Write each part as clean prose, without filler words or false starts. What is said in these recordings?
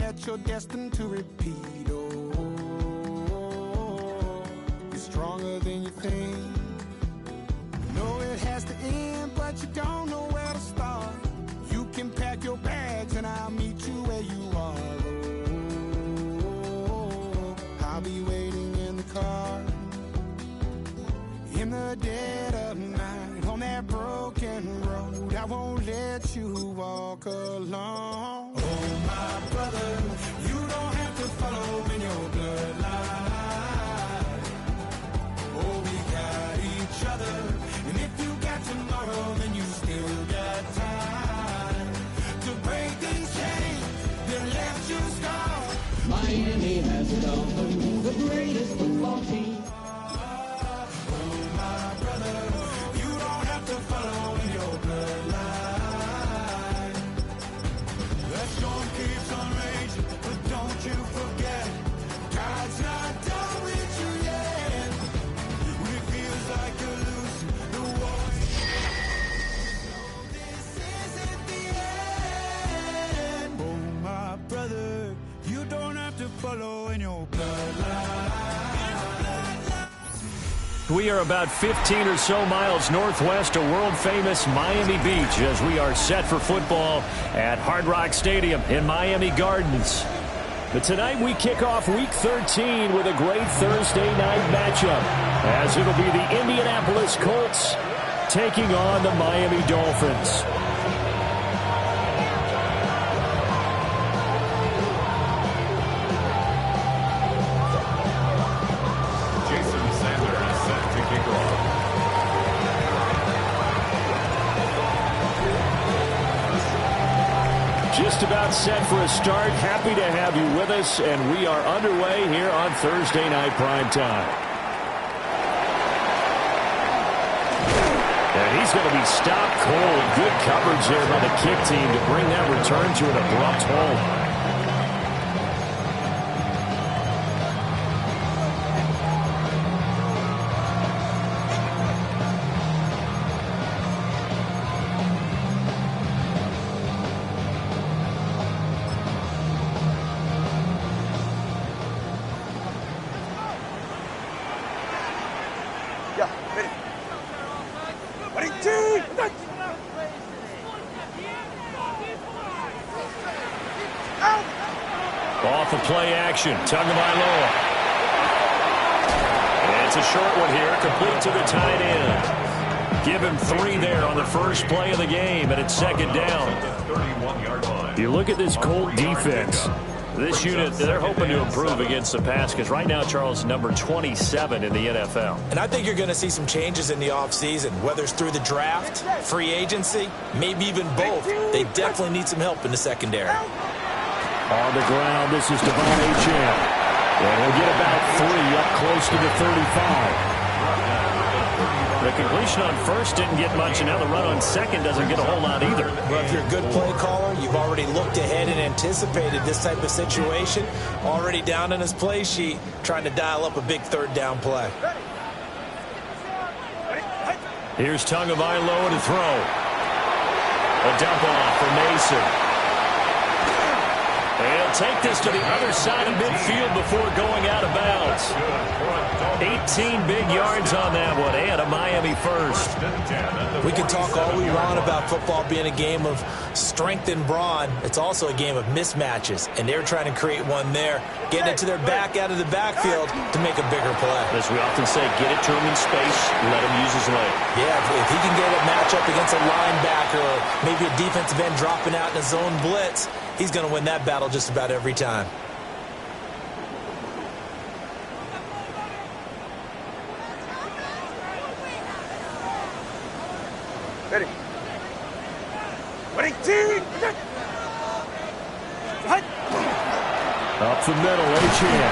that you're destined to repeat. Oh, you're stronger than you think. You know it has to end, but you don't know where to start. You can pack your bags and I'll meet you where you are. Oh, I'll be waiting in the car in the dead of night on that broken road. I won't let you walk alone. Oh, my brother, you don't have to follow in your bloodline. Oh, we got each other, and if you got tomorrow, then you still got time to break these chains that left you scarred. Miami has the Dolphins, the greatest football team. We are about 15 or so miles northwest of world-famous Miami Beach as we are set for football at Hard Rock Stadium in Miami Gardens. But tonight we kick off Week 13 with a great Thursday night matchup, as it'll be the Indianapolis Colts taking on the Miami Dolphins. Just about set for a start. Happy to have you with us, and we are underway here on Thursday Night Primetime. And he's going to be stopped cold. Good coverage there by the kick team to bring that return to an abrupt halt. Off the play action, Tagovailoa. And it's a short one here, complete to the tight end. Give him 3 there on the first play of the game, and it's second down. You look at this Colt defense. This unit, they're hoping to improve against the pass because right now, Charles, number 27 in the NFL. And I think you're going to see some changes in the offseason, whether it's through the draft, free agency, maybe even both. They definitely need some help in the secondary. On the ground, this is Devon Achane. And he'll get about 3 up close to the 35. The completion on first didn't get much, and now the run on second doesn't get a whole lot either. Well, if you're a good play caller, you've already looked ahead and anticipated this type of situation. Already down in his play sheet, trying to dial up a big third down play. Here's Tagovailoa to throw. A dump off for Mason. He'll take this to the other side of midfield before going out of bounds. 18 big yards on that one, and a Miami first. We can talk all we want about football being a game of strength and brawn. It's also a game of mismatches, and they're trying to create one there, getting it to their back out of the backfield to make a bigger play. As we often say, get it to him in space, let him use his leg. Yeah, if he can get a matchup against a linebacker or maybe a defensive end dropping out in a zone blitz, he's going to win that battle just about every time. Ready. Ready, team. Up the middle, Achane.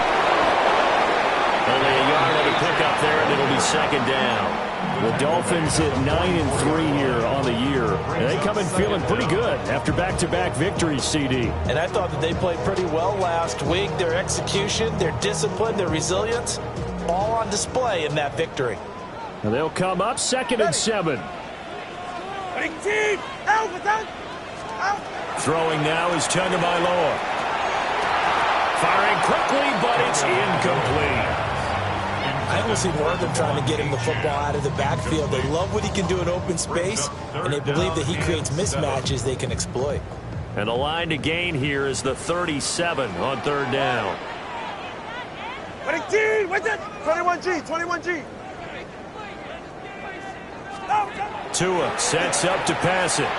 Only a yard on the pickup there, and it'll be second down. The Dolphins at 9-3 here on the year. And they come in feeling pretty good after back-to-back victories, CD. And I thought that they played pretty well last week. Their execution, their discipline, their resilience, all on display in that victory. And they'll come up 2nd and 7. Ready, team. Out. Throwing now is Tagovailoa. Firing quickly, but it's incomplete. I almost even heard them trying to get him the football out of the backfield. They love what he can do in open space, and they believe that he creates mismatches they can exploit. And the line to gain here is the 37 on third down. 21G, 21G. Tua sets up to pass it.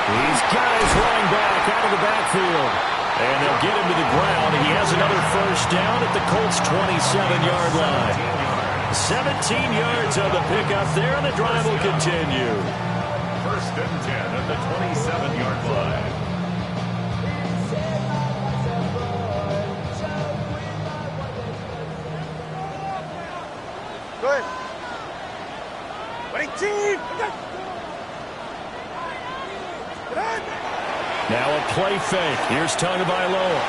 He's got his running back out of the backfield. And they'll get him to the ground. He has another first down at the Colts' 27-yard line. 17 yards on the pickup there, and the drive will continue. First and 10 at the 27-yard line. Good. 22. Now a play fake. Here's Tagovailoa.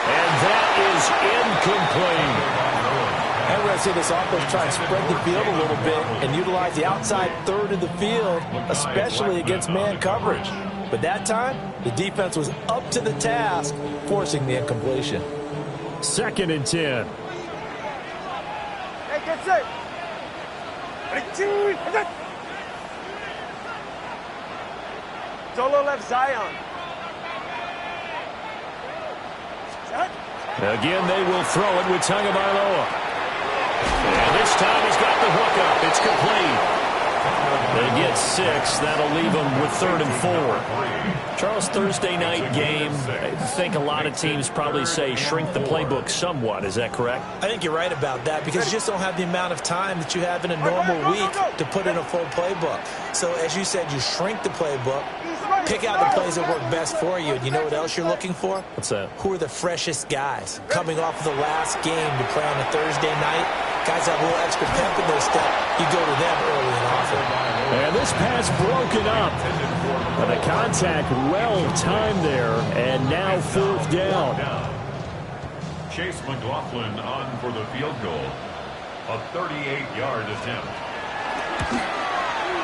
And that is incomplete. I'm going to see this offense try and spread the field a little bit and utilize the outside third of the field, especially against man coverage. But that time, the defense was up to the task, forcing the incompletion. 2nd and 10. Hey, get set. 22. Solo left Zion. Again, they will throw it with Tagovailoa. And this time he's got the hook up. It's complete. They get 6. That'll leave them with 3rd and 4. Charles, Thursday night game, I think a lot of teams probably say shrink the playbook somewhat. Is that correct? I think you're right about that because you just don't have the amount of time that you have in a normal week to put in a full playbook. So as you said, you shrink the playbook, pick out the plays that work best for you. And you know what else you're looking for? What's that? Who are the freshest guys coming off of the last game to play on a Thursday night? Guys have a little extra pep in their step. You go to them early and often. And this pass broken up. And the contact well timed there. And now 4th down. Chase McLaughlin on for the field goal. A 38-yard attempt.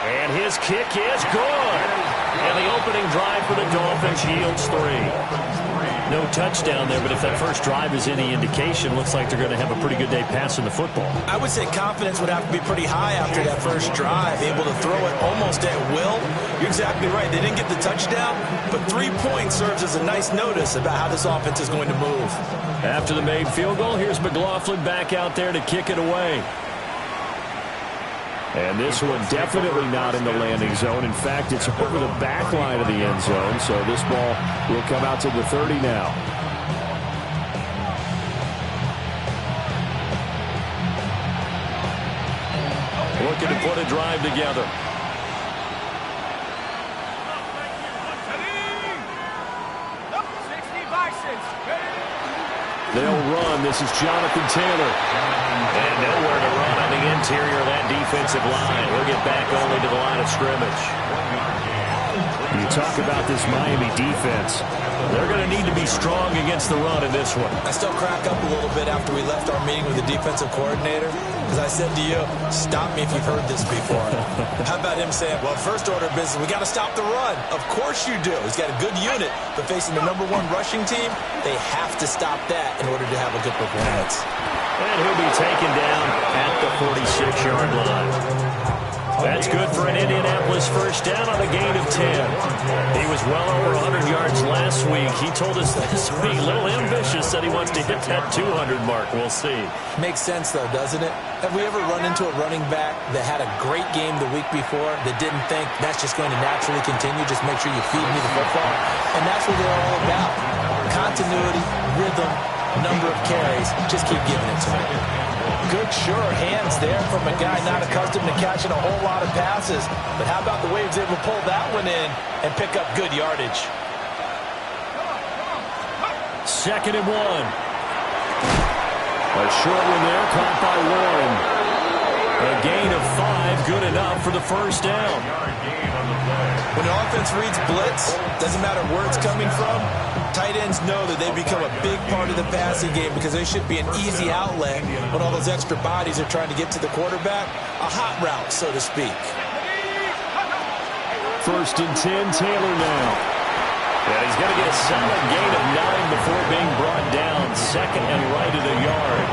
And his kick is good. And the opening drive for the Dolphins yields 3. No touchdown there, but if that first drive is any indication, looks like they're going to have a pretty good day passing the football. I would say confidence would have to be pretty high after that first drive, able to throw it almost at will. You're exactly right. They didn't get the touchdown, but 3 points serves as a nice notice about how this offense is going to move. After the made field goal, here's McLaughlin back out there to kick it away. And this one definitely not in the landing zone. In fact, it's over the back line of the end zone, so this ball will come out to the 30 now. Looking to put a drive together. They'll run. This is Jonathan Taylor. And nowhere to run on the interior of that defensive line. He'll get back only to the line of scrimmage. You talk about this Miami defense. They're going to need to be strong against the run in this one. I still crack up a little bit after we left our meeting with the defensive coordinator. Because I said to you, stop me if you've heard this before. How about him saying, well, first order of business, we got to stop the run. Of course you do. He's got a good unit. But facing the #1 rushing team, they have to stop that in order to have a good performance. And he'll be taken down at the 46-yard line. That's good for an Indianapolis first down on a gain of 10. He was well over 100 yards last week. He told us this week, a little ambitious, that he wants to hit that 200 mark. We'll see. Makes sense, though, doesn't it? Have we ever run into a running back that had a great game the week before that didn't think that's just going to naturally continue? Just make sure you feed me the football. And that's what they're all about. Continuity, rhythm, number of carries. Just keep giving it to me. Good, sure hands there from a guy not accustomed to catching a whole lot of passes. But how about the way he was able to pull that one in and pick up good yardage? 2nd and 1. A short one there, caught by Warren. A gain of 5, good enough for the first down. When the offense reads blitz, doesn't matter where it's coming from, tight ends know that they become a big part of the passing game because they should be an easy outlet when all those extra bodies are trying to get to the quarterback. A hot route, so to speak. 1st and 10, Taylor now. And he's going to get a solid gain of 9 before being brought down. Second and right at a yard.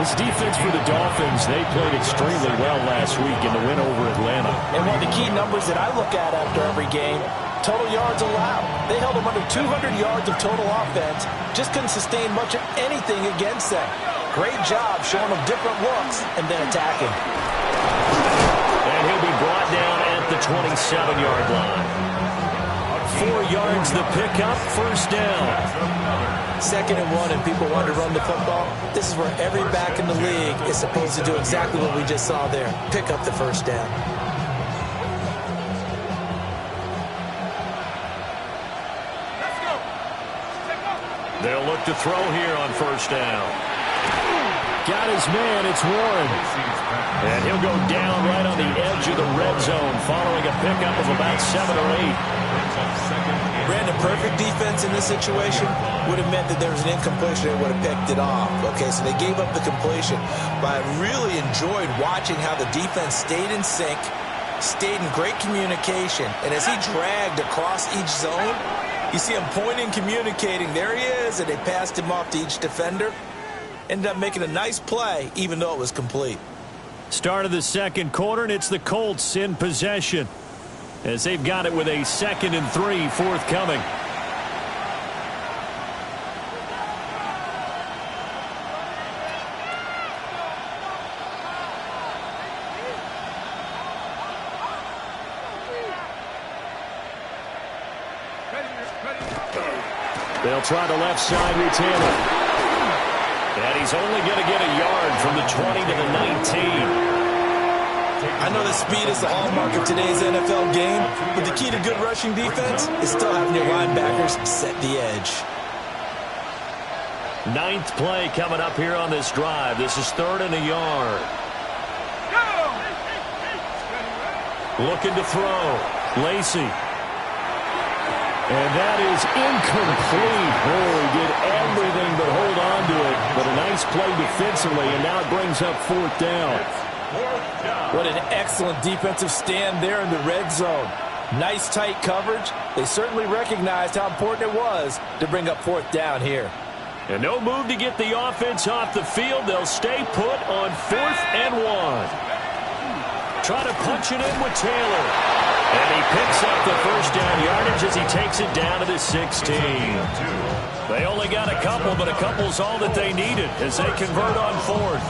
This defense for the Dolphins, they played extremely well last week in the win over Atlanta. And one of the key numbers that I look at after every game, total yards allowed. They held them under 200 yards of total offense. Just couldn't sustain much of anything against them. Great job showing them different looks and then attacking. And he'll be brought down at the 27-yard line. 4 yards the pickup, first down. 2nd and 1 and people want to run the football. This is where every back in the league is supposed to do exactly what we just saw there. Pick up the first down. They'll look to throw here on first down. Got his man, it's Warren. And he'll go down right on the edge of the red zone following a pickup of about 7 or 8. Brandon, perfect defense in this situation would have meant that there was an incompletion. They would have picked it off. Okay, so they gave up the completion. But I really enjoyed watching how the defense stayed in sync, stayed in great communication. And as he dragged across each zone, you see him pointing, communicating. There he is, and they passed him off to each defender. Ended up making a nice play, even though it was complete. Start of the second quarter, and it's the Colts in possession, as they've got it with a 2nd and 3 forthcoming. They'll try the left side, retain it. And he's only going to get a yard from the 20 to the 19. I know that speed is the hallmark of today's NFL game, but the key to good rushing defense is still having your linebackers set the edge. 9th play coming up here on this drive. This is 3rd and a yard. Looking to throw. Lacey. And that is incomplete. Oh, he did everything but hold on to it. But a nice play defensively, and now it brings up 4th down. What an excellent defensive stand there in the red zone. Nice tight coverage. They certainly recognized how important it was to bring up 4th down here. And no move to get the offense off the field. They'll stay put on 4th and 1. Try to punch it in with Taylor. And he picks up the first down yardage as he takes it down to the 16. They only got a couple, but a couple's all that they needed as they convert on 4th.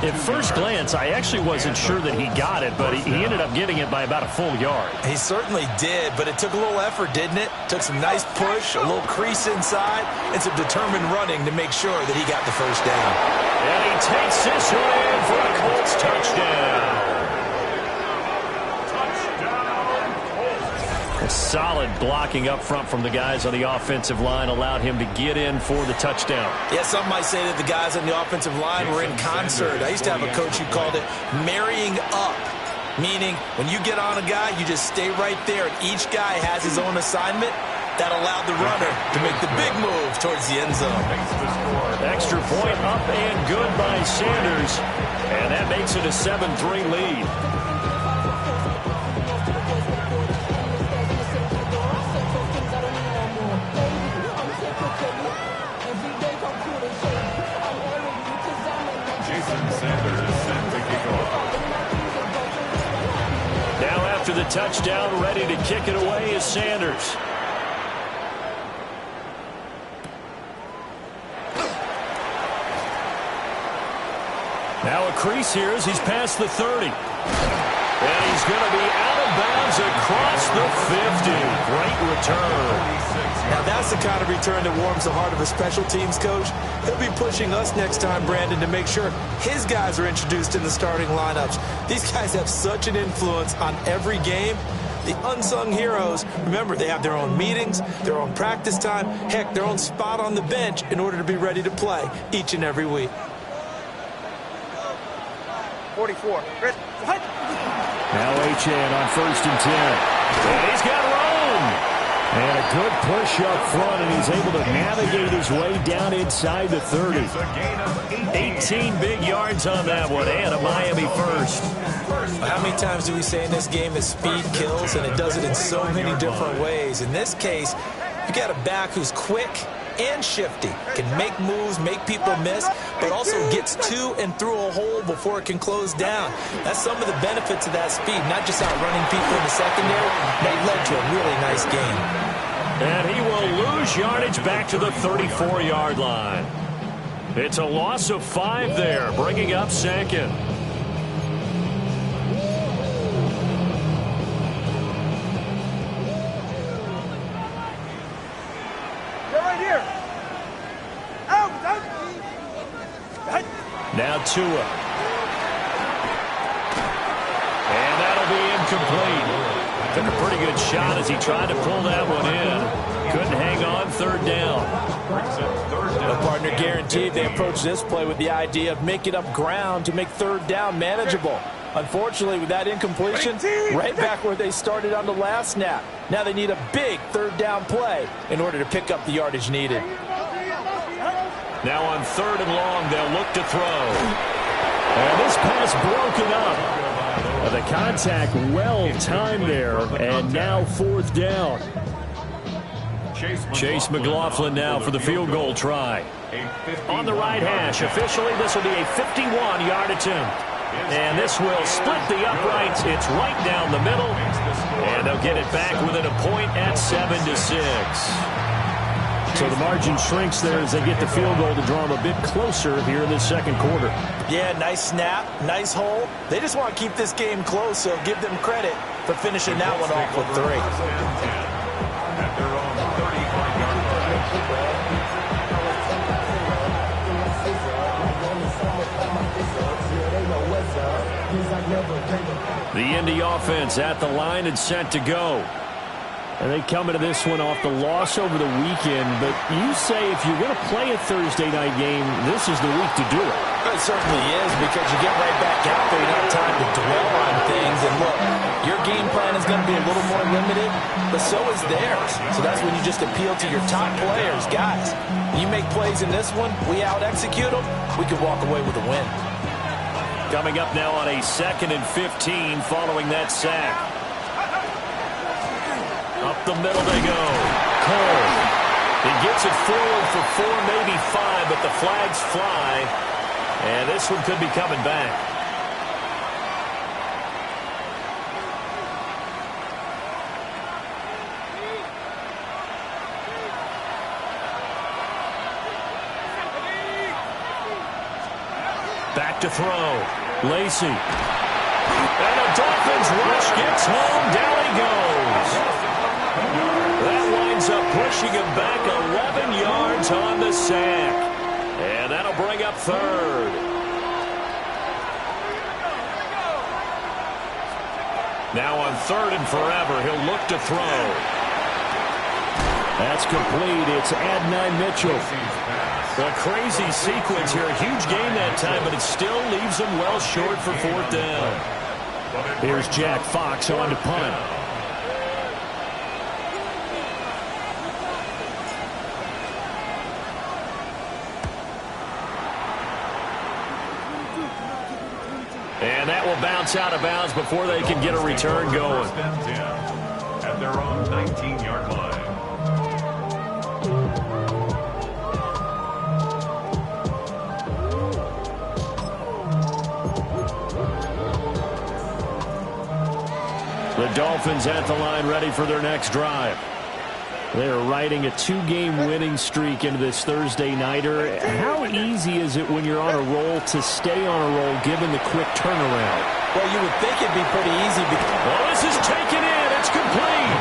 At first glance, I actually wasn't sure that he got it, but he ended up getting it by about a full yard. He certainly did, but it took a little effort, didn't it? Took some nice push, a little crease inside, and some determined running to make sure that he got the first down. And he takes this one in for a Colts touchdown. A solid blocking up front from the guys on the offensive line allowed him to get in for the touchdown. Yeah, some might say that the guys on the offensive line were in concert. I used to have a coach who called it marrying up, meaning when you get on a guy, you just stay right there, and each guy has his own assignment. That allowed the runner to make the big move towards the end zone. Extra point up and good by Sanders, and that makes it a 7-3 lead. After the touchdown, ready to kick it away is Sanders. Now a crease here as he's past the 30. And he's going to be out of bounds across the 50. Great return. Now that's the kind of return that warms the heart of a special teams coach. He'll be pushing us next time, Brandon, to make sure his guys are introduced in the starting lineups. These guys have such an influence on every game. The unsung heroes, remember, they have their own meetings, their own practice time, heck, their own spot on the bench in order to be ready to play each and every week. 44. What? Now Achane on 1st and 10. And he's got Rome. And a good push up front, and he's able to navigate his way down inside the 30. 18 big yards on that one, and a Miami first. How many times do we say in this game that speed kills, and it does it in so many different ways? In this case, you got a back who's quick and shifty, can make moves, make people miss, but also gets to and through a hole before it can close down. That's some of the benefits of that speed, not just outrunning people in the secondary. That led to a really nice game. And he will lose yardage back to the 34-yard line. It's a loss of 5 there, bringing up second. Now Tua. And that'll be incomplete. Took a pretty good shot as he tried to pull that one in. Couldn't hang on third down. The partner guaranteed they approach this play with the idea of making up ground to make third down manageable. Unfortunately, with that incompletion, right back where they started on the last snap. Now they need a big third down play in order to pick up the yardage needed. Now on 3rd and long, they'll look to throw. And this pass broken up. The contact well timed there, and now 4th down. Chase McLaughlin now for the field goal try. On the right hash, officially this will be a 51-yard attempt. And this will split the uprights. It's right down the middle. And they'll get it back within a point at 7-6. So the margin shrinks there as they get the field goal to draw them a bit closer here in this second quarter. Yeah, nice snap, nice hole. They just want to keep this game close, so give them credit for finishing that one off with 3. The Indy offense at the line and set to go. And they come into this one off the loss over the weekend. But you say if you're going to play a Thursday night game, this is the week to do it. It certainly is, because you get right back out there. You don't have time to dwell on things. And look, your game plan is going to be a little more limited, but so is theirs. So that's when you just appeal to your top players. Guys, you make plays in this one, we out-execute them, we could walk away with a win. Coming up now on a 2nd and 15 following that sack. Up the middle they go. Cole. He gets it forward for 4, maybe 5, but the flags fly. And this one could be coming back. Back to throw. Lacey. And the Dolphins rush gets home. Down he goes. That winds up pushing him back 11 yards on the sack. And that'll bring up 3rd. Now on 3rd and forever, he'll look to throw. That's complete. It's Adonai Mitchell. A crazy sequence here. A huge game that time, but it still leaves him well short for 4th down. Here's Jack Fox on to punt. And that will bounce out of bounds before they can get a return going. At their own 19-yard line. The Dolphins at the line ready for their next drive. They're riding a 2-game winning streak into this Thursday nighter. How easy is it when you're on a roll to stay on a roll given the quick turnaround? Well, you would think it'd be pretty easy. Well, this is taken in. It's complete.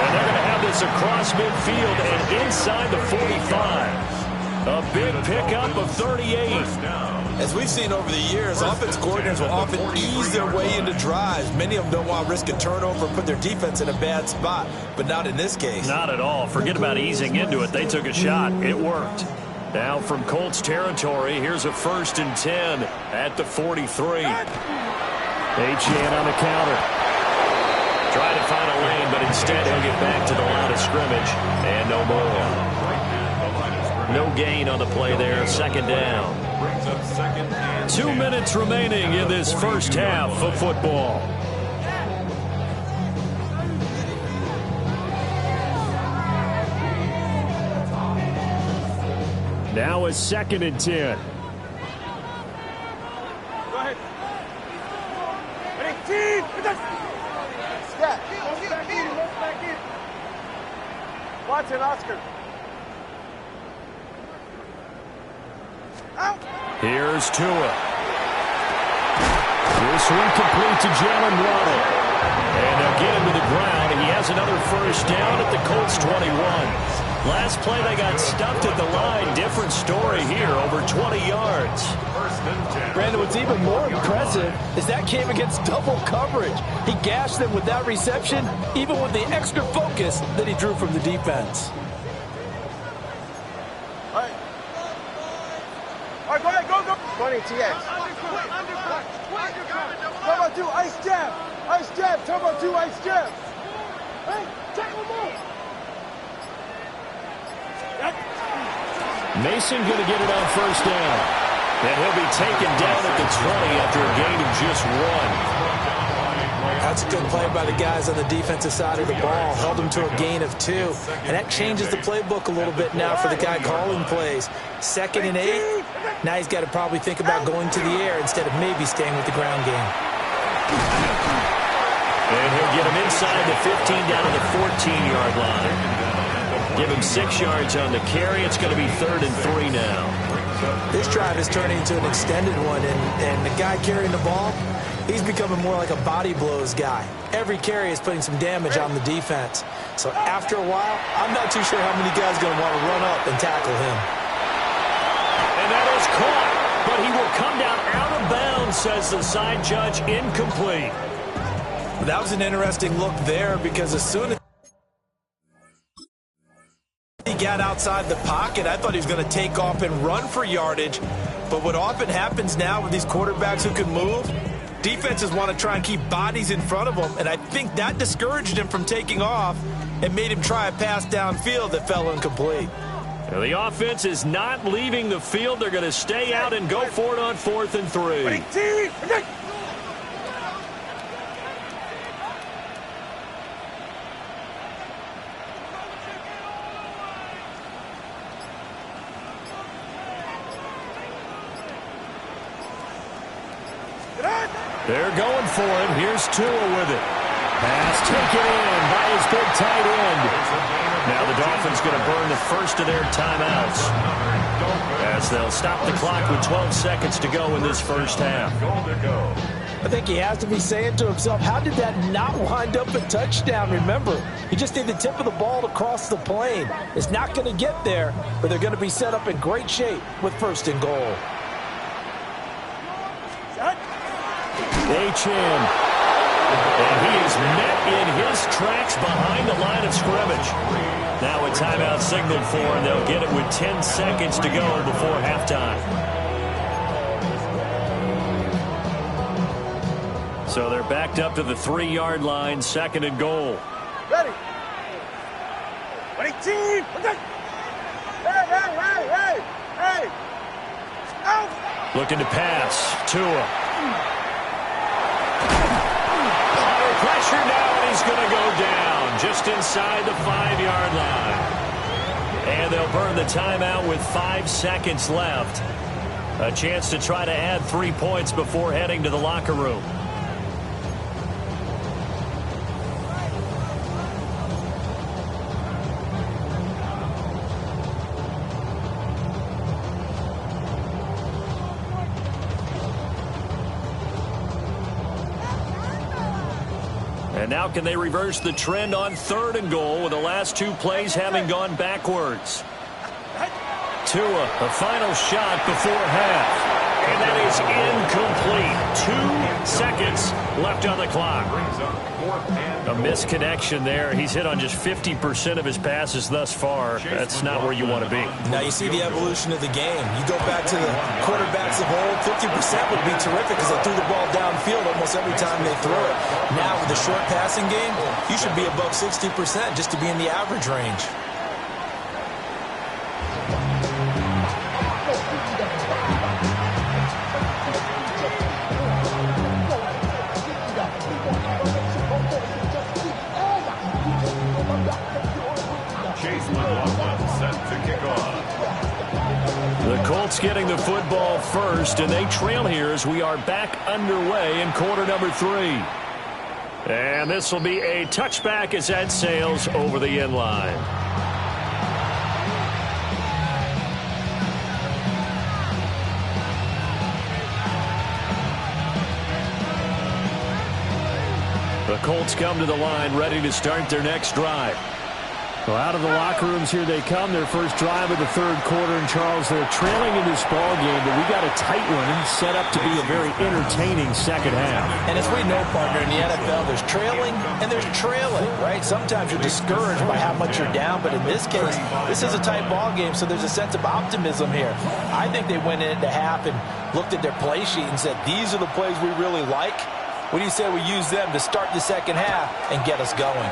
And they're going to have this across midfield and inside the 45. A big pickup of 38. As we've seen over the years, offense coordinators will often ease their way into drives. Many of them don't want to risk a turnover and put their defense in a bad spot, but not in this case. Not at all. Forget about easing into it. They took a shot. It worked. Now from Colts territory, here's a 1st and 10 at the 43. Etienne on the counter. Trying to find a lane, but instead he'll get back to the line of scrimmage. And no more. No gain on the play there. Second down. 2 minutes remaining in this first half of football. Now a 2nd and 10. Go ahead. Ready, team. Step. Back in. Watson, Oscar. Out. Here's Tua. This one complete to Jalen Waddle. And they'll get him to the ground. He has another first down at the Colts 21. Last play they got stuffed at the line. Different story here, over 20 yards. Brandon, what's even more impressive is that came against double coverage. He gashed them with that reception, even with the extra focus that he drew from the defense. All right, go ahead, go. 20 TX. Turbo 2, ice jab. Ice jab, Turbo 2, ice jab. Hey, check one more. Mason going to get it on first down. And he'll be taken down at the 20 after a gain of just 1. That's a good play by the guys on the defensive side of the ball. Held them to a gain of 2. And that changes the playbook a little bit now for the guy calling plays. 2nd and 8. Now he's got to probably think about going to the air instead of maybe staying with the ground game. And he'll get him inside the 15 down to the 14-yard line. Give him 6 yards on the carry. It's going to be 3rd and 3 now. This drive is turning into an extended one, and the guy carrying the ball, he's becoming more like a body blows guy. Every carry is putting some damage on the defense. So after a while, I'm not too sure how many guys are going to want to run up and tackle him. And that is caught, but he will come down out of bounds, says the side judge. Incomplete. That was an interesting look there, because as soon as he got outside the pocket, I thought he was going to take off and run for yardage. But what often happens now with these quarterbacks who can move, defenses want to try and keep bodies in front of them, and I think that discouraged him from taking off and made him try a pass downfield that fell incomplete. Now the offense is not leaving the field. They're going to stay out and go for it on 4th and 3. They're going for it. Here's Tua with it. Pass taken in by his big tight end. Now the Dolphins going to burn the first of their timeouts, as they'll stop the clock with 12 seconds to go in this first half. I think he has to be saying to himself, how did that not wind up a touchdown? Remember, you just need the tip of the ball to cross the plane. It's not going to get there, but they're going to be set up in great shape with 1st and goal. H.M. And he is met in his tracks behind the line of scrimmage. Now a timeout signaled for, and they'll get it with 10 seconds to go before halftime. So they're backed up to the 3-yard line, 2nd and goal. Ready. Ready, team. Hey. Out. Looking to pass. Tua. Pressure now, and he's going to go down just inside the 5-yard line. And they'll burn the timeout with 5 seconds left. A chance to try to add 3 points before heading to the locker room. And now can they reverse the trend on 3rd and goal with the last 2 plays having gone backwards? Tua, a final shot before half. And that is incomplete. 2 seconds left on the clock. A misconnection there. He's hit on just 50% of his passes thus far. That's not where you want to be. Now you see the evolution of the game. You go back to the quarterbacks of old, 50% would be terrific because they threw the ball downfield almost every time they threw it. Now with the short passing game, you should be above 60% just to be in the average range. The Colts getting the football first, and they trail here as we are back underway in quarter number 3. And this will be a touchback as that sails over the end line. The Colts come to the line ready to start their next drive. Well, out of the locker rooms here they come. Their first drive of the third quarter. And, Charles, they're trailing in this ball game, but we got a tight one set up to be a very entertaining second half. And as we know, partner, in the NFL, there's trailing and there's trailing, right? Sometimes you're discouraged by how much you're down, but in this case, this is a tight ball game, so there's a sense of optimism here. I think they went into half and looked at their play sheet and said, these are the plays we really like. What do you say we use them to start the second half and get us going?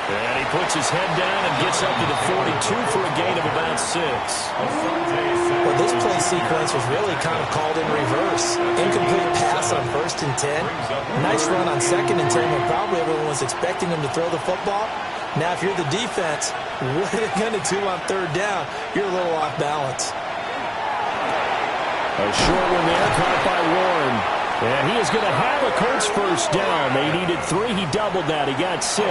And he puts his head down and gets up to the 42 for a gain of about 6. Well, this play sequence was really kind of called in reverse. Incomplete pass on 1st and 10. Nice run on 2nd and 10 when probably everyone was expecting him to throw the football. Now, if you're the defense, what are they going to do on 3rd down? You're a little off balance. A short one there, caught by Warren. And he is going to have a Colts first down. They needed 3. He doubled that. He got 6.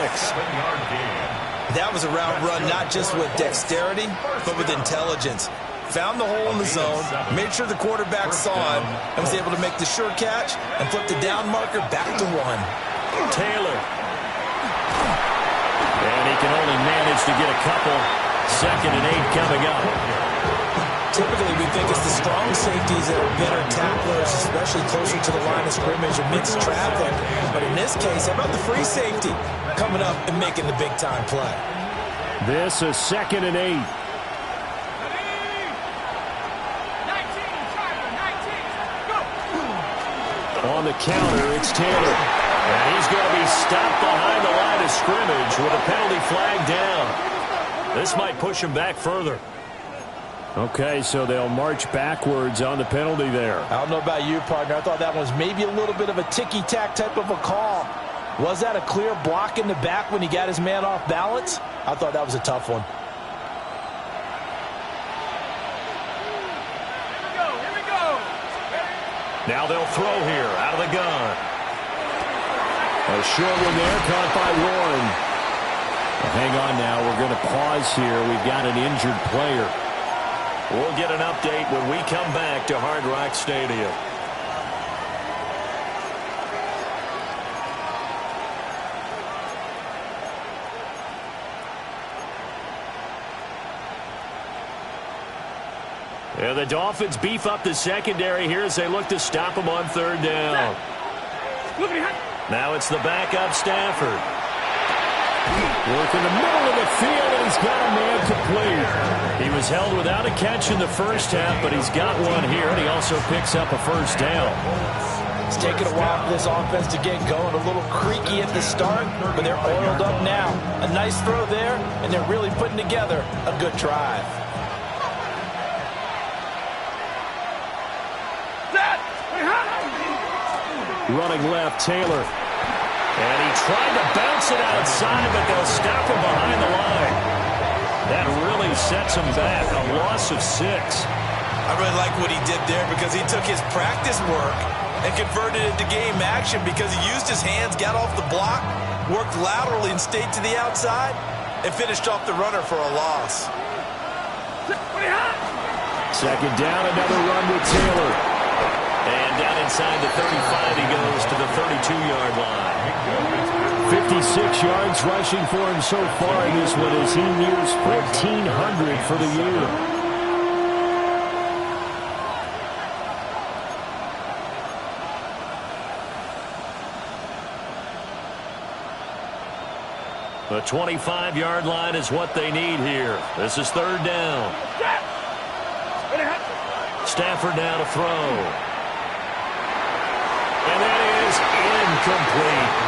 That was a route run not just with dexterity, but with intelligence. Found the hole in the zone, made sure the quarterback saw him, and was able to make the sure catch and flip the down marker back to 1. Taylor. And he can only manage to get a couple. 2nd and 8 coming up. Typically, we think it's the strong safeties that are better tacklers, especially closer to the line of scrimmage amidst traffic. But in this case, how about the free safety coming up and making the big-time play? This is 2nd and 8. On the counter, it's Taylor. And he's going to be stopped behind the line of scrimmage with a penalty flag down. This might push him back further. Okay, so they'll march backwards on the penalty there. I don't know about you, partner. I thought that was maybe a little bit of a ticky-tack type of a call. Was that a clear block in the back when he got his man off balance? I thought that was a tough one. Here we go. Now they'll throw here out of the gun. A short one there, caught by Warren. Well, hang on now. We're going to pause here. We've got an injured player. We'll get an update when we come back to Hard Rock Stadium. And the Dolphins beef up the secondary here as they look to stop him on 3rd down. Now it's the backup Stafford. Work in the middle of the field, and he's got a man complete. He was held without a catch in the first half, but he's got one here, and he also picks up a first down. It's taken a while for this offense to get going. A little creaky at the start, but they're oiled up now. A nice throw there, and they're really putting together a good drive. Running left, Taylor. And he tried to bounce it outside, but they'll stop him behind the line. That really sets him back. A loss of 6. I really like what he did there because he took his practice work and converted it to game action because he used his hands, got off the block, worked laterally and stayed to the outside, and finished off the runner for a loss. 2nd down, another run with Taylor. And down inside the 35, he goes to the 32-yard line. 56 yards rushing for him so far in this one as he nears 1,400 for the year. The 25-yard line is what they need here. This is third down. Stafford now to throw. And that is incomplete.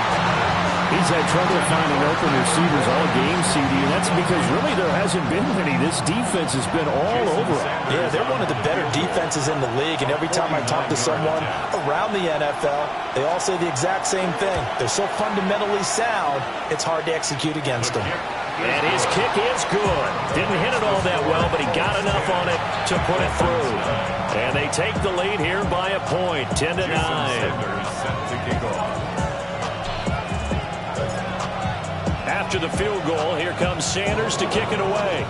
He's had trouble finding open receivers all game, CD, and that's because really there hasn't been many. This defense has been all over them. Yeah, they're one of the better defenses in the league, and every time I talk to someone around the NFL, they all say the exact same thing. They're so fundamentally sound, it's hard to execute against them. And his kick is good. Didn't hit it all that well, but he got enough on it to put it through. And they take the lead here by a point, 10-9. After the field goal, here comes Sanders to kick it away.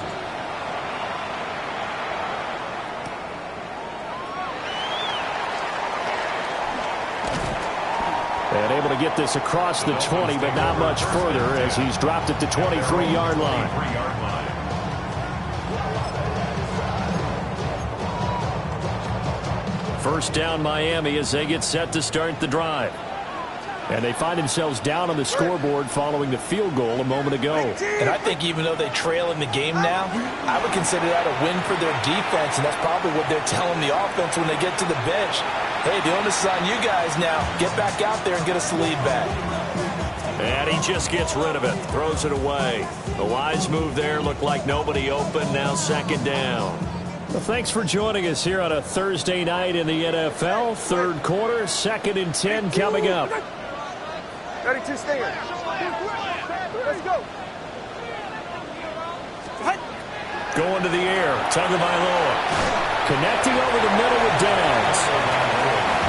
And able to get this across the 20, but not much further as he's dropped at the 23-yard line. First down Miami as they get set to start the drive. And they find themselves down on the scoreboard following the field goal a moment ago. And I think even though they trail in the game now, I would consider that a win for their defense, and that's probably what they're telling the offense when they get to the bench. Hey, the onus is on you guys now. Get back out there and get us the lead back. And he just gets rid of it, throws it away. The wise move there, looked like nobody open, now second down. Well, thanks for joining us here on a Thursday night in the NFL. Third quarter, 2nd and 10 coming up. 32 stand. Let's go. Going to the air, Tagovailoa. Connecting over the middle with Downs.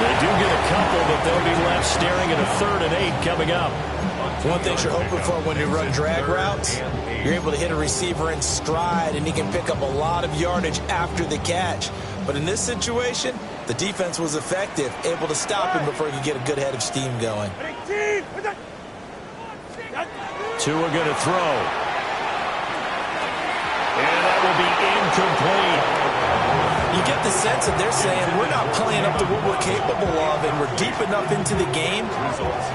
They do get a couple, but they'll be left staring at a 3rd and 8 coming up. One thing you're hoping for when you run drag routes, you're able to hit a receiver in stride, and he can pick up a lot of yardage after the catch. But in this situation, the defense was effective, able to stop him before he could get a good head of steam going. Tua going to throw. And that will be incomplete. You get the sense that they're saying we're not playing up to what we're capable of, and we're deep enough into the game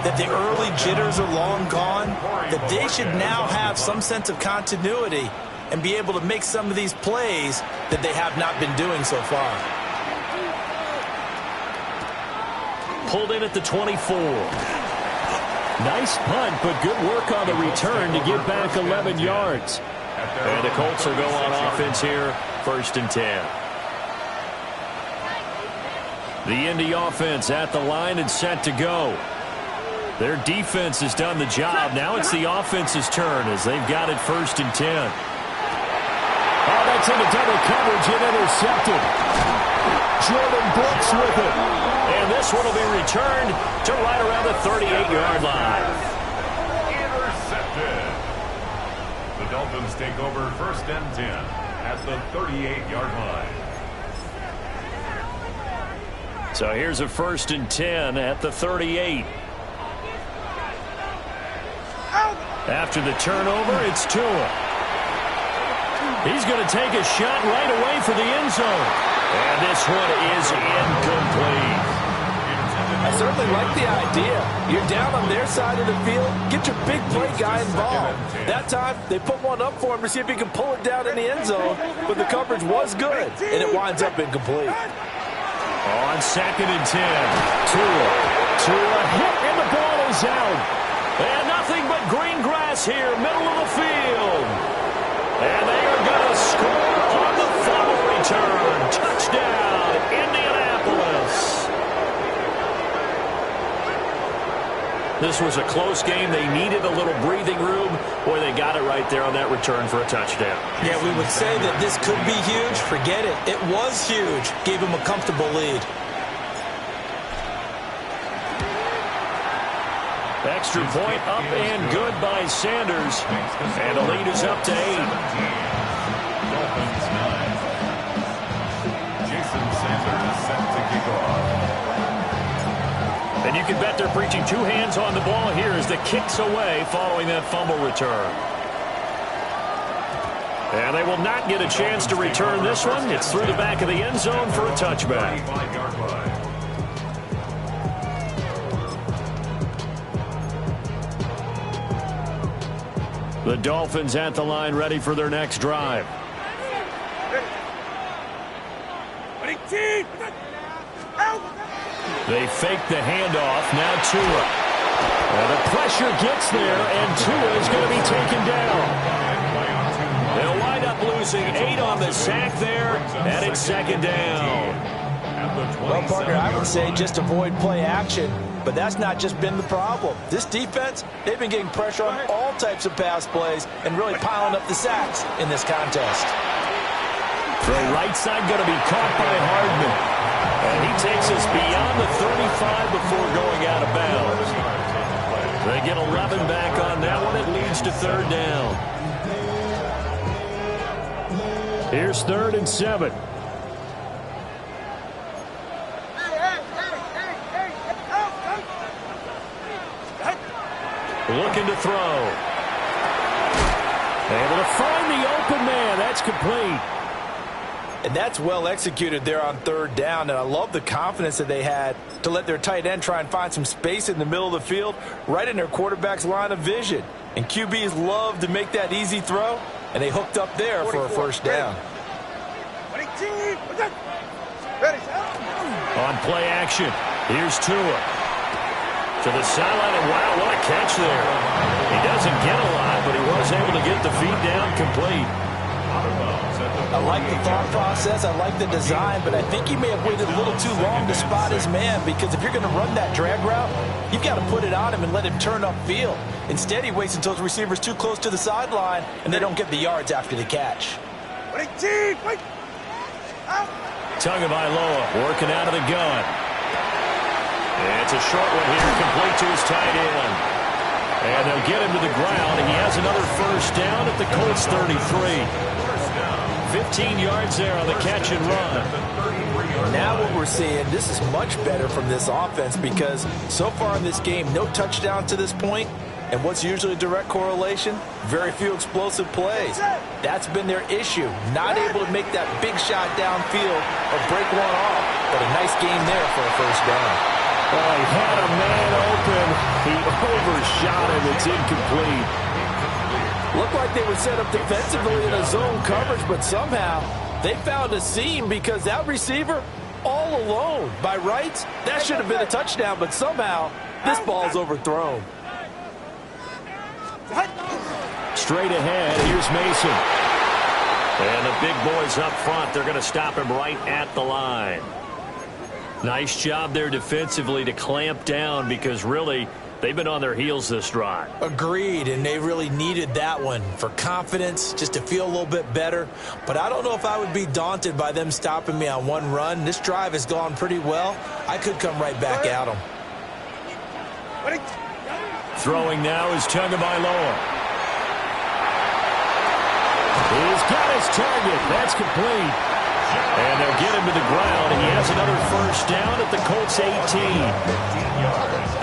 that the early jitters are long gone, that they should now have some sense of continuity and be able to make some of these plays that they have not been doing so far. Pulled in at the 24. Nice punt, but good work on the return to get back 11 yards. And the Colts will go on offense here, 1st and 10. The Indy offense at the line and set to go. Their defense has done the job. Now it's the offense's turn as they've got it 1st and 10. Oh, that's into double coverage and intercepted. Jordan Brooks with it. And this one will be returned to right around the 38-yard line. Intercepted. The Dolphins take over 1st and 10 at the 38-yard line. So here's a 1st and 10 at the 38. After the turnover, it's Tua. He's going to take a shot right away for the end zone. And this one is incomplete. I certainly like the idea. You're down on their side of the field. Get your big play guy involved. That time, they put one up for him to see if he can pull it down in the end zone. But the coverage was good, and it winds up incomplete. On 2nd and 10. Tua hit, and the ball is out. And nothing but green grass here, middle of the field. And they are going to score on the fumble return. Touchdown, Indianapolis. This was a close game. They needed a little breathing room. Boy, they got it right there on that return for a touchdown. Yeah, we would say that this could be huge. Forget it. It was huge. Gave him a comfortable lead. Extra point up and good by Sanders. And the lead is up to 8. Dolphins 9. Jason Sanders set to kick off. And you can bet they're preaching 2 hands on the ball here as the kick's away following that fumble return. And they will not get a chance to return this one. It's through the back of the end zone for a touchback. 35-yard line. The Dolphins at the line ready for their next drive. They fake the handoff. Now Tua. And the pressure gets there, and Tua is going to be taken down. They'll wind up losing 8 on the sack there, and it's second down. Well, partner, I would say just avoid play action, but that's not just been the problem. This defense, they've been getting pressure on all types of pass plays and really piling up the sacks in this contest. Throw right side going to be caught by Hardman. And he takes us beyond the 35 before going out of bounds. They get 11 back on that one. It leads to third down. Here's 3rd and 7. Looking to throw. Able to find the open man. That's complete. And that's well executed there on 3rd down. And I love the confidence that they had to let their tight end try and find some space in the middle of the field, right in their quarterback's line of vision. And QBs love to make that easy throw, and they hooked up there for a first down. On play action, here's Tua. To the sideline, and wow, what a catch there. He doesn't get a lot, but he was able to get the feet down complete. I like the thought process, I like the design, but I think he may have waited a little too long to spot his man, because if you're going to run that drag route, you've got to put it on him and let him turn upfield. Instead, he waits until his receiver's too close to the sideline, and they don't get the yards after the catch. Tagovailoa working out of the gun. And it's a short one here, complete to his tight end. And they'll get him to the ground. He has another first down at the Colts 33. 15 yards there on the catch and run. Now what we're seeing, this is much better from this offense, because so far in this game, no touchdown to this point. And what's usually a direct correlation? Very few explosive plays. That's been their issue. Not able to make that big shot downfield or break one off. But a nice game there for a first down. Oh, he had a man open. He overshot him. It's incomplete. Looked like they were set up defensively in a zone coverage, but somehow they found a seam, because that receiver all alone. By rights, that should have been a touchdown, but somehow this ball's overthrown. Straight ahead, here's Mason. And the big boys up front, they're going to stop him right at the line. Nice job there defensively to clamp down, because really they've been on their heels this drive. Agreed, and they really needed that one for confidence, just to feel a little bit better. But I don't know if I would be daunted by them stopping me on one run. This drive has gone pretty well. I could come right back at them. Throwing now is Tagovailoa. He's got his target. That's complete. And they'll get him to the ground. He has another first down at the Colts 18.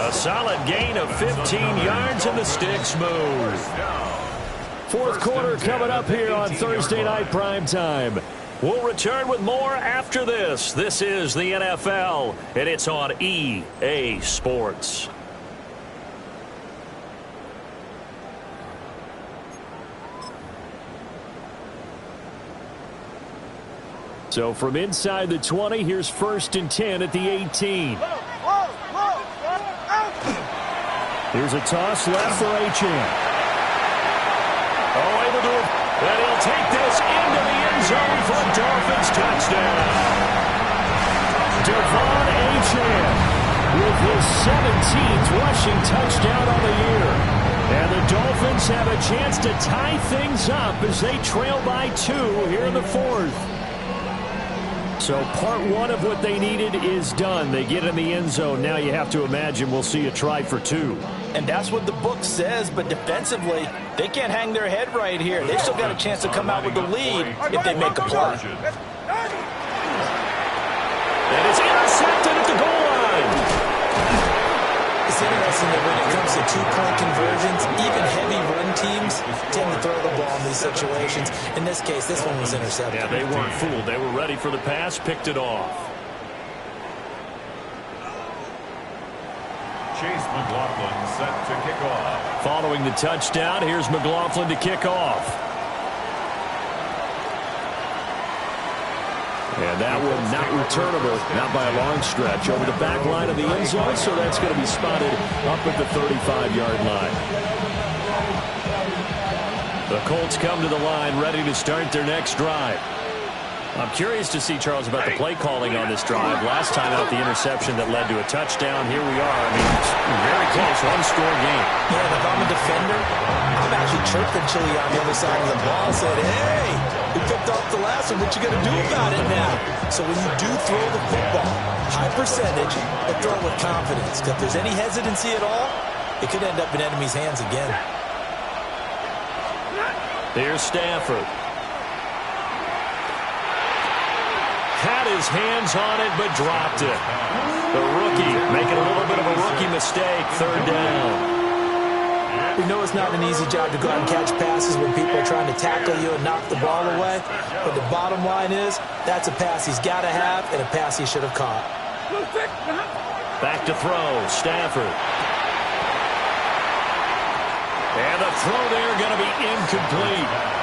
A solid gain of 15 yards, and the sticks move. Fourth quarter coming up here on Thursday Night Primetime. We'll return with more after this. This is the NFL, and it's on EA Sports. So from inside the 20, here's 1st and 10 at the 18. Here's a toss left for Achane. Oh, able to, and he'll take this into the end zone for a Dolphins touchdown. Devon Achane with his 17th rushing touchdown on the year. And the Dolphins have a chance to tie things up as they trail by 2 here in the 4th. So part one of what they needed is done. They get in the end zone. Now you have to imagine we'll see a try for 2. And that's what the book says, but defensively, they can't hang their head right here. They've still got a chance to come out with the lead if they make a play. That is intercepted at the goal line. It's interesting that when it comes to two-point conversions, even heavy run teams tend to throw the ball in these situations. In this case, this one was intercepted. Yeah, they weren't fooled. They were ready for the pass, picked it off. Chase McLaughlin set to kick off. Following the touchdown, here's McLaughlin to kick off. And that one not returnable, not by a long stretch, over the back line of the end zone, so that's going to be spotted up at the 35-yard line. The Colts come to the line, ready to start their next drive. I'm curious to see, Charles, about the play calling on this drive. Last time out, the interception that led to a touchdown. Here we are. I mean, it's very close, one-score game. Yeah, and if I'm a defender, I'm actually chirping Chili on the other side of the ball and saying, hey, we picked off the last one. What you going to do about it now? So when you do throw the football, high percentage, but throw it with confidence. Because if there's any hesitancy at all, it could end up in enemy's hands again. Here's Stafford. Had his hands on it, but dropped it. The rookie making a little bit of a rookie mistake. Third down. We know it's not an easy job to go out and catch passes when people are trying to tackle you and knock the ball away. But the bottom line is, that's a pass he's got to have and a pass he should have caught. Back to throw. Stafford. And the throw there going to be incomplete.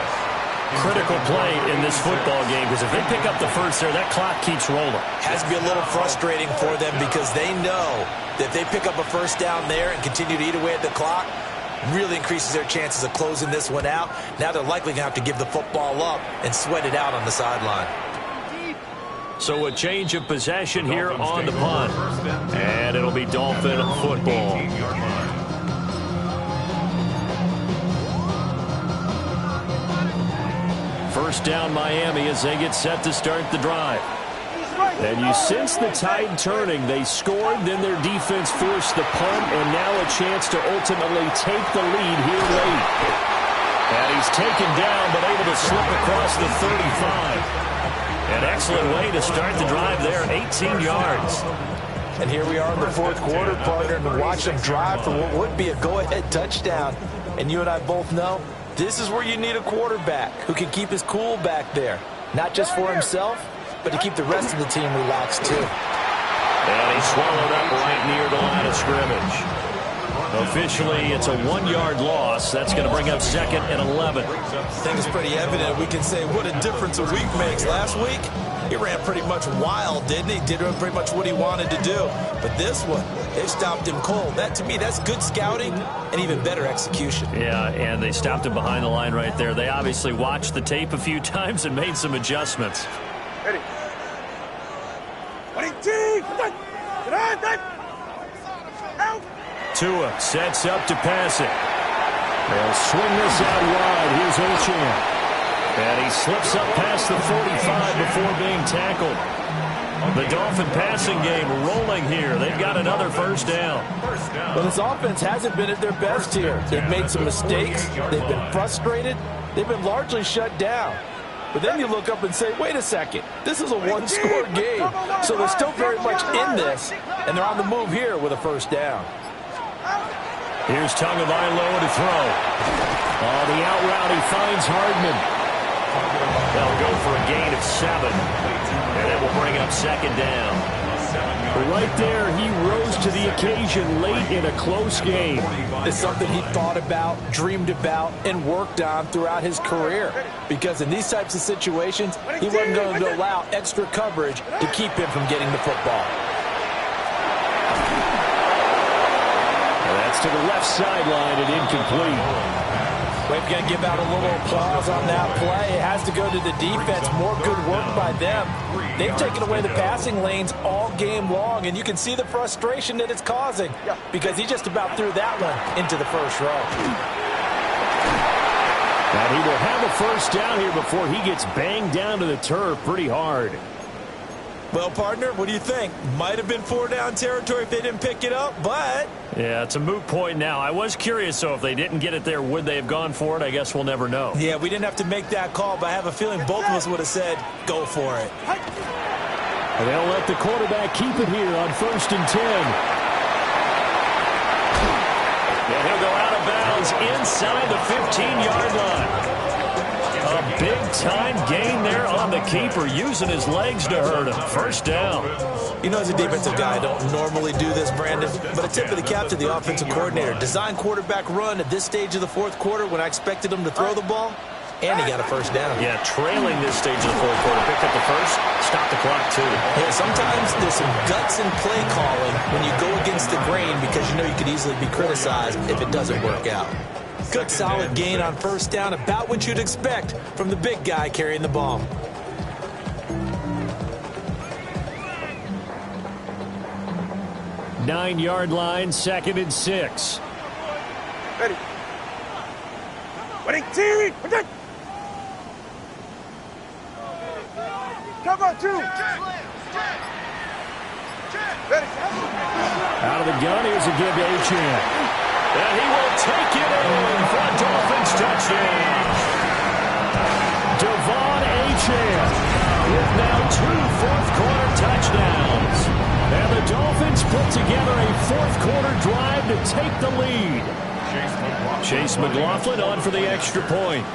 Critical play in this football game, because if they pick up the first there, that clock keeps rolling. Has to be a little frustrating for them because they know that if they pick up a first down there and continue to eat away at the clock, really increases their chances of closing this one out. Now they're likely going to have to give the football up and sweat it out on the sideline. So a change of possession here on the punt. And it'll be Dolphin football. First down Miami as they get set to start the drive. And you sense the tide turning. They scored, then their defense forced the punt, and now a chance to ultimately take the lead here late. And he's taken down, but able to slip across the 35. An excellent way to start the drive there, 18 yards. And here we are in the fourth quarter, partner, and to watch them drive for what would be a go-ahead touchdown. And you and I both know this is where you need a quarterback who can keep his cool back there. Not just for himself, but to keep the rest of the team relaxed too. And he swallowed up right near the line of scrimmage. Officially, it's a 1-yard loss. That's going to bring up second and 11. I think it's pretty evident. We can say what a difference a week makes. Last week, he ran pretty much wild, didn't he? Did pretty much what he wanted to do. But this one, they stopped him cold. That, to me, that's good scouting and even better execution. Yeah, and they stopped him behind the line right there. They obviously watched the tape a few times and made some adjustments. Ready. Tua sets up to pass it. They'll swing this out wide. Here's Olchamp. And he slips up past the 45 before being tackled. The Dolphin passing game rolling here. They've got another first down. Well, this offense hasn't been at their best here. They've made some mistakes. They've been frustrated. They've been largely shut down. But then you look up and say, wait a second, this is a one-score game. So they're still very much in this, and they're on the move here with a first down. Here's Tagovailoa to throw. On the out route, he finds Hardman. They'll go for a gain of 7. And that will bring up second down. Right there, he rose to the occasion late in a close game. It's something he thought about, dreamed about, and worked on throughout his career. Because in these types of situations, he wasn't going to allow extra coverage to keep him from getting the football. And that's to the left sideline and incomplete. We're going to give out a little applause on that play. It has to go to the defense. More good work by them. They've taken away the passing lanes all game long, and you can see the frustration that it's causing because he just about threw that one into the first row. And he will have a first down here before he gets banged down to the turf pretty hard. Well, partner, what do you think? Might have been 4-down territory if they didn't pick it up, but... Yeah, it's a moot point now. I was curious, so if they didn't get it there, would they have gone for it? I guess we'll never know. Yeah, we didn't have to make that call, but I have a feeling both of us would have said, go for it. And they'll let the quarterback keep it here on 1st and 10. And he'll go out of bounds inside the 15-yard line. A Big-time gain there on the keeper, using his legs to hurt him. First down. You know, as a defensive guy, I don't normally do this, Brandon, but a tip of the cap to the offensive coordinator. Design quarterback run at this stage of the fourth quarter when I expected him to throw the ball, and he got a first down. Yeah, trailing this stage of the fourth quarter. Picked up the first, stopped the clock, too. Yeah, sometimes there's some guts in play calling when you go against the grain because you know you could easily be criticized if it doesn't work out. Good solid gain on first down, about what you'd expect from the big guy carrying the ball. Nine-yard line, 2nd and 6. Ready. Ready, team. Come on, 2. Ready. Out of the gun, here's a give to Achane. And he will take it in for a Dolphins touchdown. Devon Achane with now 2 fourth-quarter touchdowns. And the Dolphins put together a fourth-quarter drive to take the lead. Chase McLaughlin on for the extra point.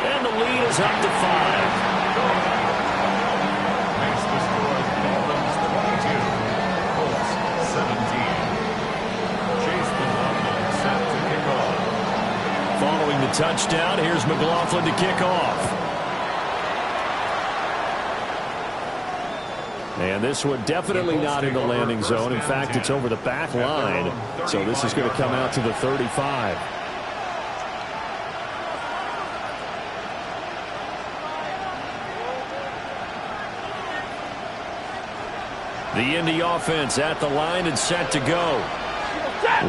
And the lead is up to 5. Makes the score Dolphins 22, Colts 17. Chase McLaughlin set to kick off. Following the touchdown, here's McLaughlin to kick off. And this one definitely not in the landing zone. In fact, it's over the back line. So this is going to come out to the 35. The Indy offense at the line and set to go.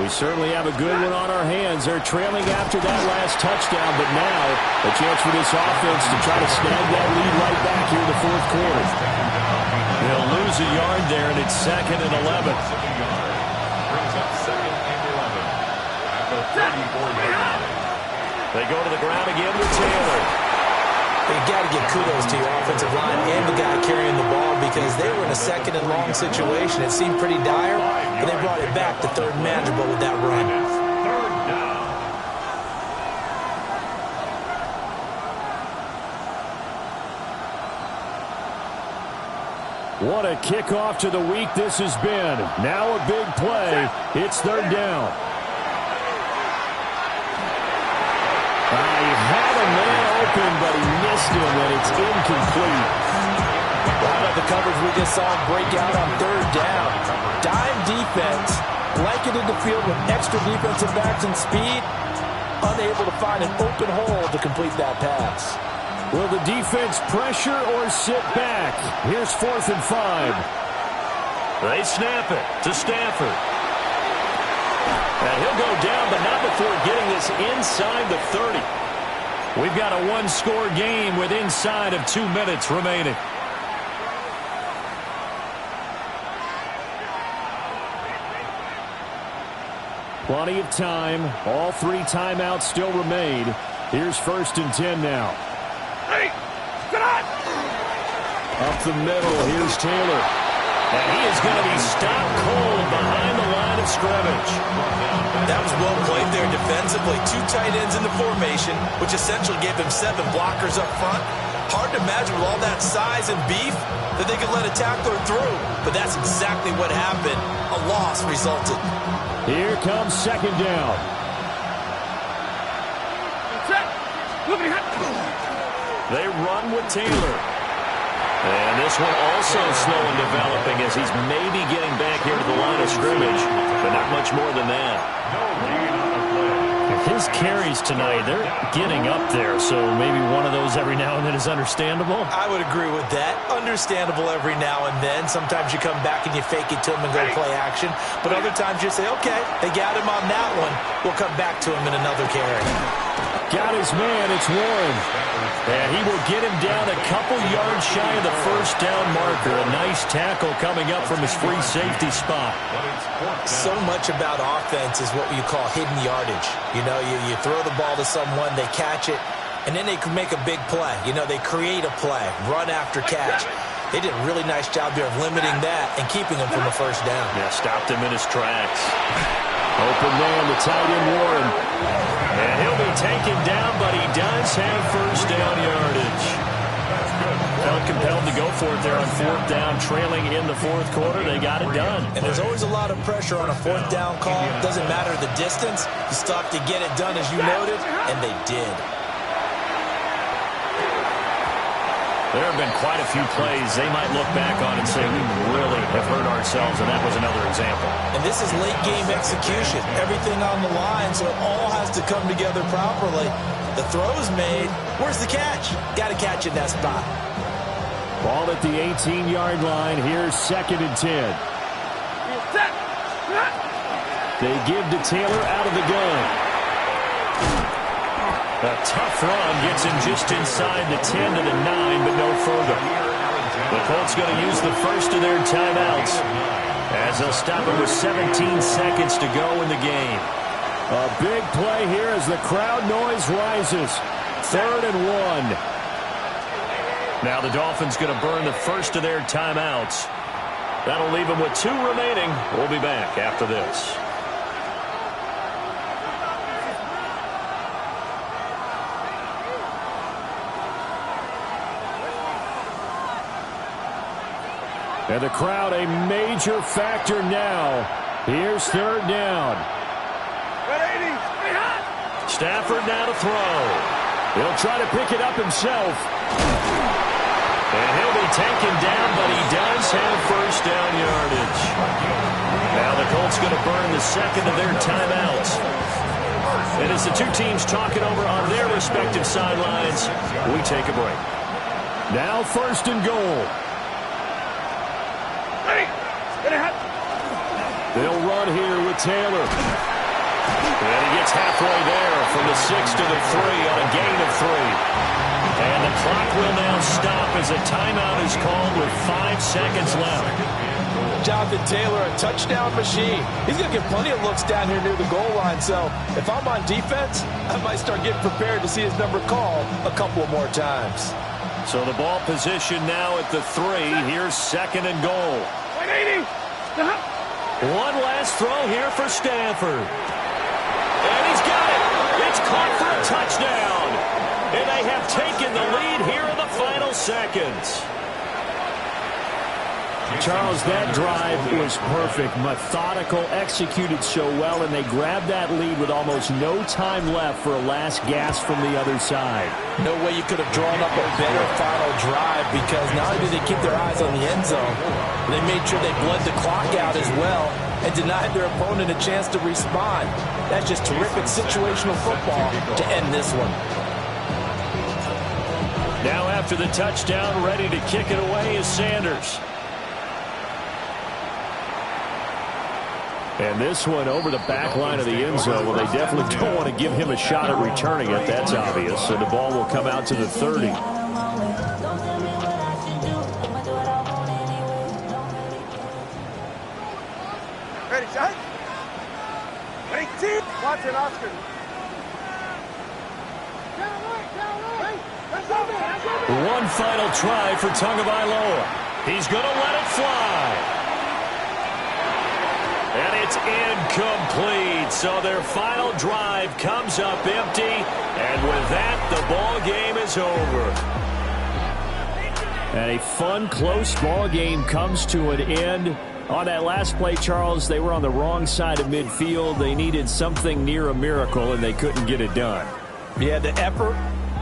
We certainly have a good one on our hands. They're trailing after that last touchdown, but now a chance for this offense to try to snag that lead right back here in the fourth quarter. They'll lose a yard there, and it's 2nd and 11. Brings up 2nd and 11 at the 34-yard line. They go to the ground again with Taylor. You got to give kudos to your offensive line and the guy carrying the ball because they were in a 2nd and long situation. It seemed pretty dire, but they brought it back to 3rd manageable with that run. 3rd down. What a kickoff to the week this has been. Now a big play. It's 3rd down. He had a man open, but he missed him, and it's incomplete. How about the coverage we just saw him break out on 3rd down? Dime defense, blanketed the field with extra defensive backs and speed, unable to find an open hole to complete that pass. Will the defense pressure or sit back? Here's 4th and 5. They snap it to Stafford. And he'll go down, but not before getting this inside the 30. We've got a one-score game with inside of 2 minutes remaining. Plenty of time. All 3 timeouts still remain. Here's 1st and 10 now. Ready. Get on. Up the middle, here's Taylor. And he is going to be stopped cold behind the line of scrimmage. That was well played there defensively. 2 tight ends in the formation, which essentially gave them 7 blockers up front. Hard to imagine with all that size and beef that they could let a tackler through. But that's exactly what happened. A loss resulted. Here comes 2nd down. They run with Taylor. And this one also slow in developing as he's maybe getting back here to the line of scrimmage, but not much more than that. His carries tonight, they're getting up there, so maybe one of those every now and then is understandable. I would agree with that. Understandable every now and then. Sometimes you come back and you fake it to him and go play action, but other times you say, okay, they got him on that one. We'll come back to him in another carry. Got his man, it's Warren. And he will get him down a couple yards shy of the 1st down marker. A nice tackle coming up from his free safety spot. So much about offense is what you call hidden yardage. You know, you throw the ball to someone, they catch it, and then they can make a big play. You know, they create a play, run after catch. They did a really nice job there of limiting that and keeping him from the 1st down. Yeah, stopped him in his tracks. Open man, the tight end Warren. And he'll be taken down, but he does have first down yardage. Felt compelled to go for it there on fourth down, trailing in the fourth quarter. They got it done. And there's always a lot of pressure on a fourth down call. Doesn't matter the distance. You stop to get it done, as you noted, and they did. There have been quite a few plays they might look back on and say, we really have hurt ourselves, and that was another example. And this is late-game execution. Everything on the line, so it all has to come together properly. The throw's made. Where's the catch? Got to catch in that spot. Ball at the 18-yard line. Here's 2nd and 10. They give to Taylor out of the gun. A tough run gets him just inside the 10 to the 9, but no further. The Colts going to use the first of their timeouts as they'll stop it with 17 seconds to go in the game. A big play here as the crowd noise rises. 3rd and 1. Now the Dolphins going to burn the first of their timeouts. That'll leave them with 2 remaining. We'll be back after this. And the crowd a major factor now. Here's 3rd down. Stafford now to throw. He'll try to pick it up himself. And he'll be taken down, but he does have first down yardage. Now the Colts going to burn the second of their timeouts. And as the two teams talking over on their respective sidelines, we take a break. Now 1st and goal. They'll run here with Taylor. And he gets halfway there from the 6 to the 3 on a gain of 3. And the clock will now stop as a timeout is called with 5 seconds left. Jonathan Taylor, a touchdown machine. He's going to get plenty of looks down here near the goal line. So if I'm on defense, I might start getting prepared to see his number called a couple more times. So the ball position now at the 3. Here's 2nd and goal. 180. One last throw here for Stafford. And he's got it. It's caught for a touchdown. And they have taken the lead here in the final seconds. Charles, that drive was perfect. Methodical, executed so well, and they grabbed that lead with almost no time left for a last gasp from the other side. No way you could have drawn up a better final drive, because not only did they keep their eyes on the end zone, they made sure they bled the clock out as well and denied their opponent a chance to respond. That's just terrific situational football to end this one. Now after the touchdown, ready to kick it away is Sanders. And this one over the back line of the end zone. Well, they definitely don't want to give him a shot at returning it. That's obvious. So the ball will come out to the 30. Ready, shot. 18. Watson, Oscar. One final try for Tagovailoa. He's going to let it fly. And it's incomplete. So their final drive comes up empty. And with that, the ball game is over. And a fun, close ball game comes to an end. On that last play, Charles, they were on the wrong side of midfield. They needed something near a miracle, and they couldn't get it done. Yeah, the effort,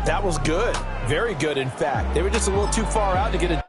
that was good. Very good, in fact. They were just a little too far out to get a